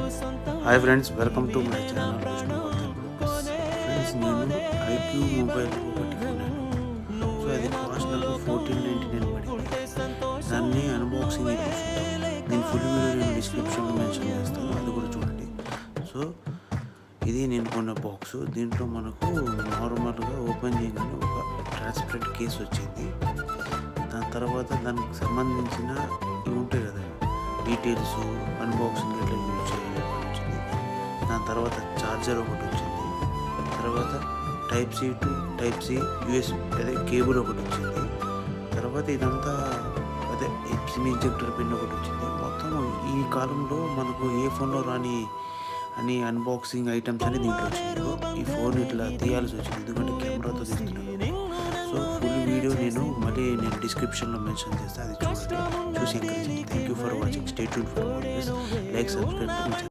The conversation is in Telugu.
Hi friends, welcome to my channel Vishnuvardhan blogs. Friends, నేను ఐక్యూ మొబైల్ ఒకటి కొన్నాను. సో అది కాస్ట్ నాకు 1499 పడింది. దాన్ని అన్బాక్సింగ్ చూసుకుంటాను. నేను ఫుల్ వీడియో నేను డిస్క్రిప్షన్లో మెన్షన్ చేస్తాను, అది కూడా చూడండి. సో ఇది నేను కొన్న బాక్స్. దీంట్లో మనకు నార్మల్గా ఓపెన్ చేయగానే ఒక ట్రాన్స్పరెంట్ కేస్ వచ్చింది. దాని తర్వాత దానికి సంబంధించిన ఇవి ఉంటాయి కదా, డీటెయిల్స్, అన్బాక్సింగ్ ఎట్లా యూజ్ చేయాలి వచ్చింది. దాని తర్వాత ఛార్జర్ ఒకటి వచ్చింది. తర్వాత type C to type C US అదే కేబుల్ ఒకటి వచ్చింది. తర్వాత ఇదంతా అదే సిమ్ ఇంజెక్టర్ పిన్ ఒకటి వచ్చింది. మొత్తం ఈ కాలంలో మనకు ఏ ఫోన్లో రాని అని అన్బాక్సింగ్ ఐటమ్స్ అని దీంట్లో వచ్చింది. ఈ ఫోన్ ఇట్లా తీయాల్సి వచ్చింది, ఎందుకంటే కెమెరాతో తీస్తున్నాను. సో ఫుల్ వీడియో నేను డిస్క్రిప్షన్లో మెన్షన్ చేస్తాను, అది చూసి ఎంకరేజ్ చేయండి. Thank you for watching. Stay tune for more videos. Like, subscribe.